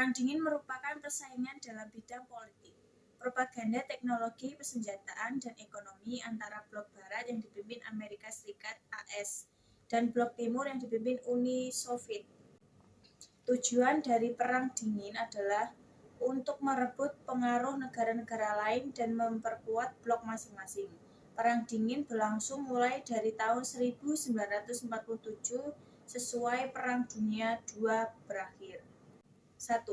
Perang Dingin merupakan persaingan dalam bidang politik, propaganda, teknologi, persenjataan, dan ekonomi antara blok barat yang dipimpin Amerika Serikat (AS) dan blok timur yang dipimpin Uni Soviet. Tujuan dari Perang Dingin adalah untuk merebut pengaruh negara-negara lain dan memperkuat blok masing-masing. Perang Dingin berlangsung mulai dari tahun 1947 sesuai Perang Dunia II berakhir. 1.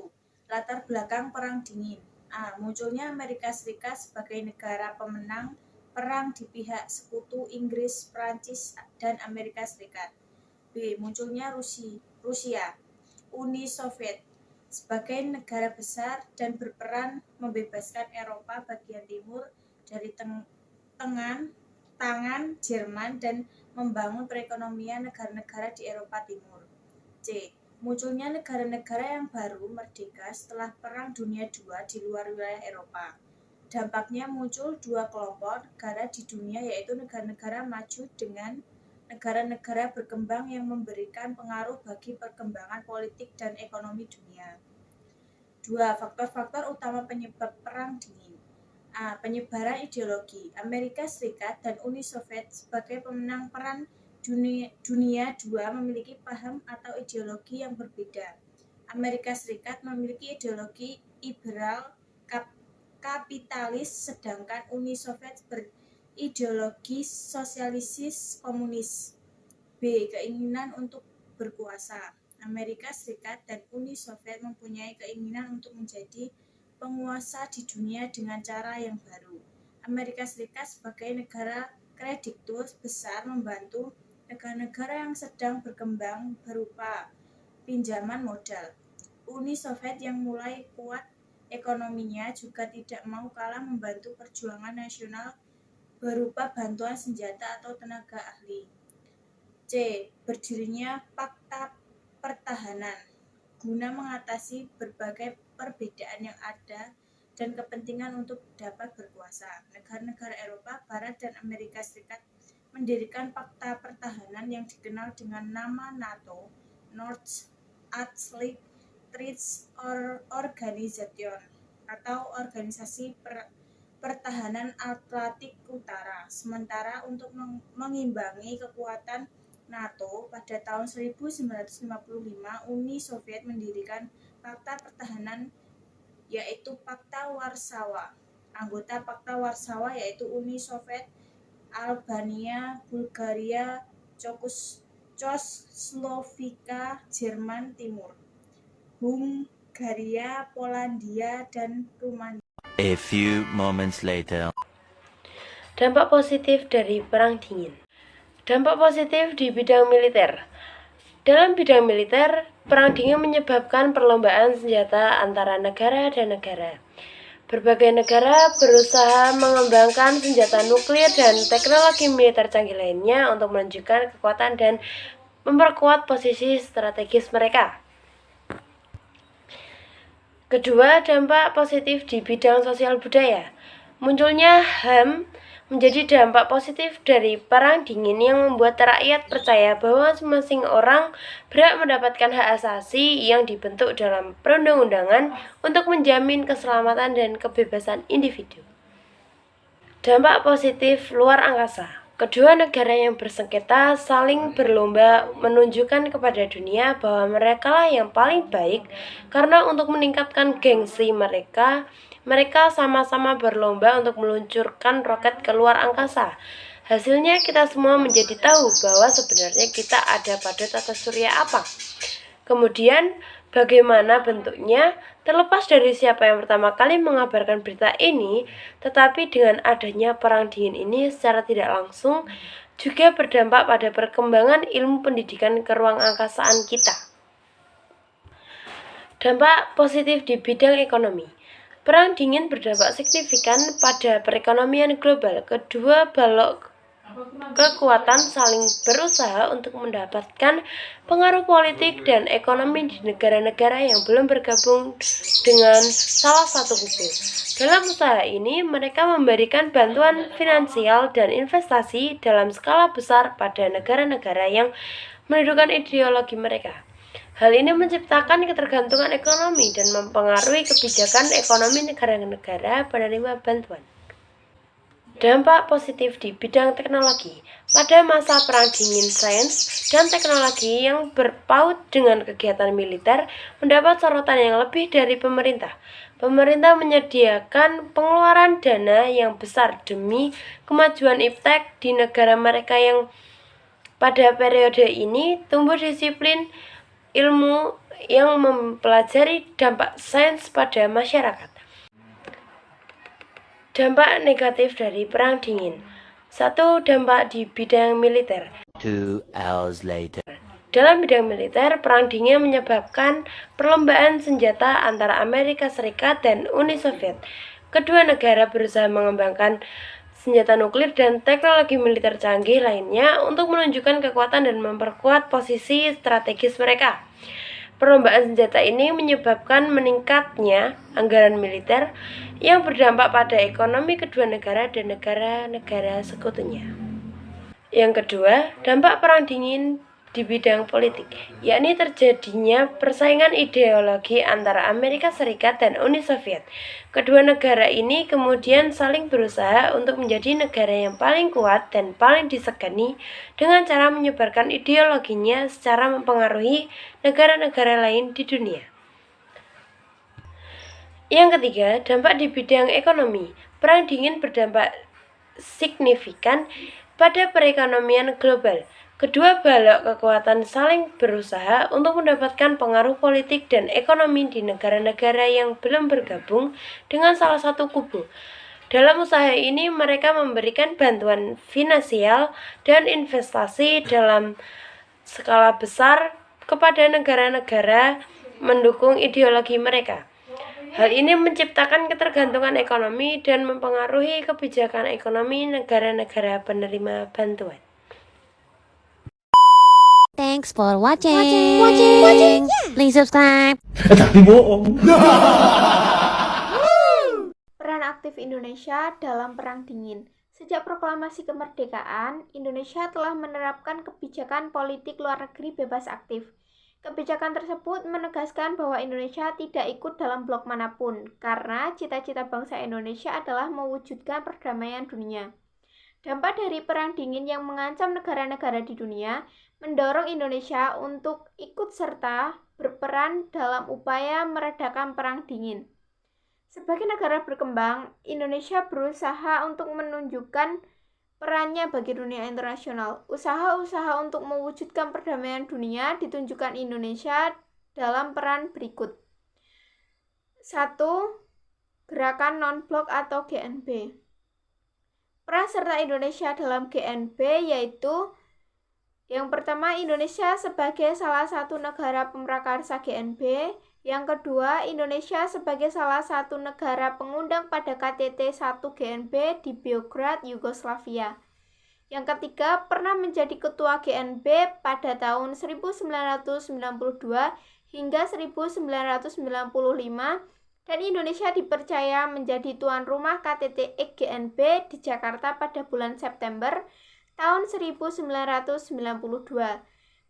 Latar belakang Perang Dingin. A. Munculnya Amerika Serikat sebagai negara pemenang perang di pihak sekutu Inggris, Prancis, dan Amerika Serikat. B. Munculnya Rusia, Uni Soviet, sebagai negara besar dan berperan membebaskan Eropa bagian timur dari tangan Jerman dan membangun perekonomian negara-negara di Eropa Timur. C. Munculnya negara-negara yang baru merdeka setelah Perang Dunia II di luar wilayah Eropa. Dampaknya muncul dua kelompok negara di dunia, yaitu negara-negara maju dengan negara-negara berkembang yang memberikan pengaruh bagi perkembangan politik dan ekonomi dunia. 2. Faktor-faktor utama penyebab Perang Dingin. A. Penyebaran ideologi. Amerika Serikat dan Uni Soviet sebagai pemenang Perang Dunia II memiliki paham atau ideologi yang berbeda. Amerika Serikat memiliki ideologi liberal kapitalis, sedangkan Uni Soviet berideologi sosialis komunis. B. Keinginan untuk berkuasa. Amerika Serikat dan Uni Soviet mempunyai keinginan untuk menjadi penguasa di dunia dengan cara yang baru. Amerika Serikat sebagai negara kreditur besar membantu negara-negara yang sedang berkembang berupa pinjaman modal. Uni Soviet yang mulai kuat ekonominya juga tidak mau kalah membantu perjuangan nasional berupa bantuan senjata atau tenaga ahli. C. Berdirinya Pakta Pertahanan guna mengatasi berbagai perbedaan yang ada dan kepentingan untuk dapat berkuasa. Negara-negara Eropa Barat dan Amerika Serikat mendirikan Pakta Pertahanan yang dikenal dengan nama NATO, North Atlantic Treaty Organization, atau Organisasi Pertahanan Atlantik Utara. Sementara untuk mengimbangi kekuatan NATO, pada tahun 1955 Uni Soviet mendirikan Pakta Pertahanan, yaitu Pakta Warsawa. Anggota Pakta Warsawa yaitu Uni Soviet, Albania, Bulgaria, Czechoslovakia, Jerman Timur, Hungaria, Polandia, dan Rumania. A few moments later. Dampak positif dari Perang Dingin. Dampak positif di bidang militer. Dalam bidang militer, Perang Dingin menyebabkan perlombaan senjata antara negara dan negara. Berbagai negara berusaha mengembangkan senjata nuklir dan teknologi militer canggih lainnya untuk menunjukkan kekuatan dan memperkuat posisi strategis mereka. Kedua, dampak positif di bidang sosial budaya. Munculnya HAM menjadi dampak positif dari Perang Dingin yang membuat rakyat percaya bahwa masing-masing orang berhak mendapatkan hak asasi yang dibentuk dalam perundang-undangan untuk menjamin keselamatan dan kebebasan individu. Dampak positif luar angkasa. Kedua negara yang bersengketa saling berlomba menunjukkan kepada dunia bahwa merekalah yang paling baik, karena untuk meningkatkan gengsi mereka sama-sama berlomba untuk meluncurkan roket ke luar angkasa. Hasilnya kita semua menjadi tahu bahwa sebenarnya kita ada pada tata surya apa. Kemudian bagaimana bentuknya terlepas dari siapa yang pertama kali mengabarkan berita ini, tetapi dengan adanya Perang Dingin ini secara tidak langsung juga berdampak pada perkembangan ilmu pendidikan ke ruang angkasaan kita. Dampak positif di bidang ekonomi. Perang Dingin berdampak signifikan pada perekonomian global. Kedua balok kekuatan saling berusaha untuk mendapatkan pengaruh politik dan ekonomi di negara-negara yang belum bergabung dengan salah satu kubu. Dalam usaha ini, mereka memberikan bantuan finansial dan investasi dalam skala besar pada negara-negara yang mendudukan ideologi mereka. Hal ini menciptakan ketergantungan ekonomi dan mempengaruhi kebijakan ekonomi negara-negara penerima bantuan. Dampak positif di bidang teknologi. Pada masa Perang Dingin, sains dan teknologi yang berpaut dengan kegiatan militer mendapat sorotan yang lebih dari pemerintah. Pemerintah menyediakan pengeluaran dana yang besar demi kemajuan iptek di negara mereka yang pada periode ini tumbuh disiplin ilmu yang mempelajari dampak sains pada masyarakat. Dampak negatif dari Perang Dingin. 1. Dampak di bidang militer. 2 hours later. Dalam bidang militer, Perang Dingin menyebabkan perlombaan senjata antara Amerika Serikat dan Uni Soviet. Kedua negara berusaha mengembangkan senjata nuklir dan teknologi militer canggih lainnya untuk menunjukkan kekuatan dan memperkuat posisi strategis mereka. Perlombaan senjata ini menyebabkan meningkatnya anggaran militer yang berdampak pada ekonomi kedua negara dan negara-negara sekutunya. Yang kedua, dampak Perang Dingin di bidang politik, yakni terjadinya persaingan ideologi antara Amerika Serikat dan Uni Soviet. Kedua negara ini kemudian saling berusaha untuk menjadi negara yang paling kuat dan paling disegani dengan cara menyebarkan ideologinya secara mempengaruhi negara-negara lain di dunia. Yang ketiga, dampak di bidang ekonomi. Perang Dingin berdampak signifikan pada perekonomian global. Kedua balok kekuatan saling berusaha untuk mendapatkan pengaruh politik dan ekonomi di negara-negara yang belum bergabung dengan salah satu kubu. Dalam usaha ini, mereka memberikan bantuan finansial dan investasi dalam skala besar kepada negara-negara mendukung ideologi mereka. Hal ini menciptakan ketergantungan ekonomi dan mempengaruhi kebijakan ekonomi negara-negara penerima bantuan. Thanks for watching. Please subscribe. Tapi bohong. Peran aktif Indonesia dalam Perang Dingin. Sejak proklamasi kemerdekaan, Indonesia telah menerapkan kebijakan politik luar negeri bebas aktif. Kebijakan tersebut menegaskan bahwa Indonesia tidak ikut dalam blok manapun, karena cita-cita bangsa Indonesia adalah mewujudkan perdamaian dunia. Dampak dari Perang Dingin yang mengancam negara-negara di dunia mendorong Indonesia untuk ikut serta berperan dalam upaya meredakan Perang Dingin. Sebagai negara berkembang, Indonesia berusaha untuk menunjukkan perannya bagi dunia internasional. Usaha-usaha untuk mewujudkan perdamaian dunia ditunjukkan Indonesia dalam peran berikut. 1. Gerakan Non-Blok atau GNB. Peran serta Indonesia dalam GNB yaitu yang pertama, Indonesia sebagai salah satu negara pemrakarsa GNB. Yang kedua, Indonesia sebagai salah satu negara pengundang pada KTT 1 GNB di Beograd, Yugoslavia. Yang ketiga, pernah menjadi ketua GNB pada tahun 1992 hingga 1995 dan Indonesia dipercaya menjadi tuan rumah KTT GNB di Jakarta pada bulan September tahun 1992.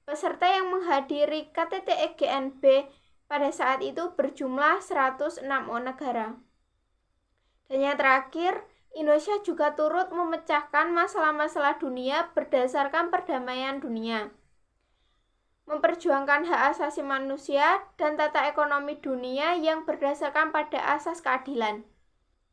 Peserta yang menghadiri KTT GNB pada saat itu berjumlah 106 negara. Dan yang terakhir, Indonesia juga turut memecahkan masalah-masalah dunia berdasarkan perdamaian dunia, memperjuangkan hak asasi manusia dan tata ekonomi dunia yang berdasarkan pada asas keadilan.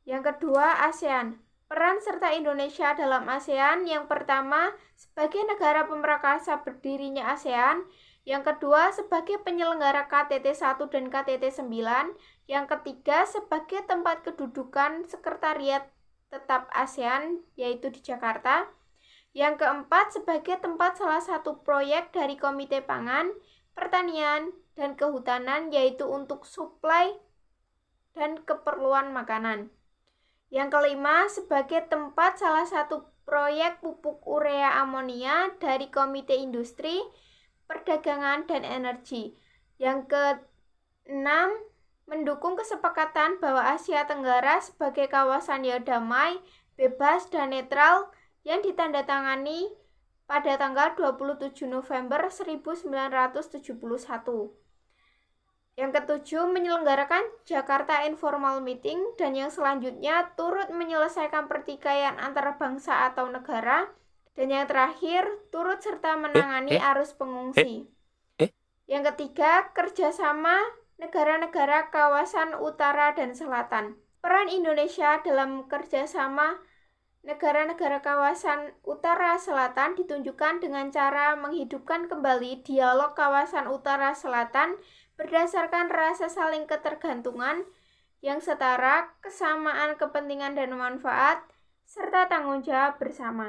Yang kedua, ASEAN. Peran serta Indonesia dalam ASEAN, yang pertama sebagai negara pemrakarsa berdirinya ASEAN, yang kedua sebagai penyelenggara KTT 1 dan KTT 9, yang ketiga sebagai tempat kedudukan sekretariat tetap ASEAN yaitu di Jakarta, yang keempat sebagai tempat salah satu proyek dari Komite Pangan, Pertanian, dan Kehutanan yaitu untuk suplai dan keperluan makanan. Yang kelima, sebagai tempat salah satu proyek pupuk urea amonia dari Komite Industri, Perdagangan, dan Energi. Yang keenam, mendukung kesepakatan bahwa Asia Tenggara sebagai kawasan yang damai, bebas, dan netral yang ditandatangani pada tanggal 27 November 1971. Yang ketujuh, menyelenggarakan Jakarta Informal Meeting, dan yang selanjutnya turut menyelesaikan pertikaian antara bangsa atau negara, dan yang terakhir turut serta menangani arus pengungsi. Yang ketiga, kerjasama negara-negara kawasan utara dan selatan. Peran Indonesia dalam kerjasama negara-negara kawasan utara selatan ditunjukkan dengan cara menghidupkan kembali dialog kawasan utara selatan berdasarkan rasa saling ketergantungan yang setara, kesamaan kepentingan dan manfaat, serta tanggung jawab bersama.